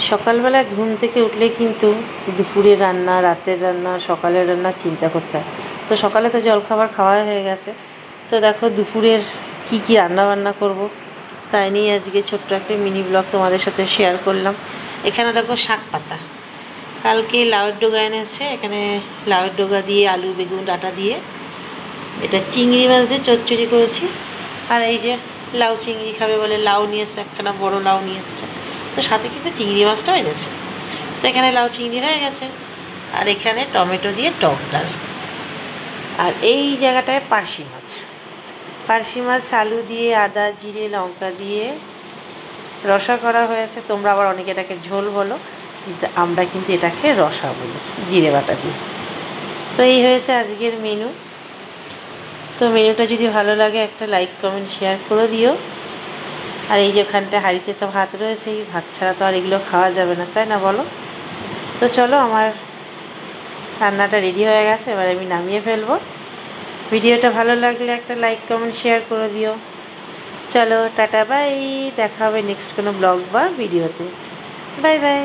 সকালবেলা ঘুম থেকে উঠলে কিন্তু দুপুরের রান্না, রাতের রান্না, সকালের রান্না চিন্তা করতে হয়। তো সকালে তো জলখাবার খাওয়া হয়ে গেছে। তো দেখো দুপুরের কি কি রান্না বান্না করব, তাই নিয়ে আজকে ছোট্ট একটা মিনি ব্লগ তোমাদের সাথে শেয়ার করলাম। এখানে দেখো শাক পাতা, কালকে লাউয়ের ডগা এনেছে, এখানে লাউয়ের ডগা দিয়ে আলু বেগুন ডাঁটা দিয়ে এটা চিংড়ি মাছ দিয়ে চচ্চড়ি করেছি। আর এই যে লাউ চিংড়ি খাবে বলে লাউ নিয়ে এসছে, একখানা বড়ো লাউ নিয়ে এসছে, তো সাথে কিন্তু চিংড়ি মাছটাও এনেছে। তো এখানে লাউ চিংড়ি হয়ে গেছে। আর এখানে টমেটো দিয়ে টক ডাল। আর এই জায়গাটায় পার্শে মাছ আলু দিয়ে আদা জিরে লঙ্কা দিয়ে রসা করা হয়েছে। তোমরা আবার অনেকে এটাকে ঝোল বলো, কিন্তু আমরা কিন্তু এটাকে রসা বলি, জিরে বাটা দিয়ে। তো এই হয়েছে আজকের মেনু। তো মেনুটা যদি ভালো লাগে একটা লাইক কমেন্ট শেয়ার করে দিও। আর এই যে ওখানটা হাঁড়িতে তো ভাত রয়েছে, এই ভাত ছাড়া তো আর এগুলো খাওয়া যাবে না, তাই না বলো? তো চলো, আমার রান্নাটা রেডি হয়ে গেছে, এবার আমি নামিয়ে ফেলবো। ভিডিওটা ভালো লাগলে একটা লাইক কমেন্ট শেয়ার করে দিও। চলো টাটা বাই, দেখা হবে নেক্সট কোনো ব্লগ বা ভিডিওতে। Bye bye.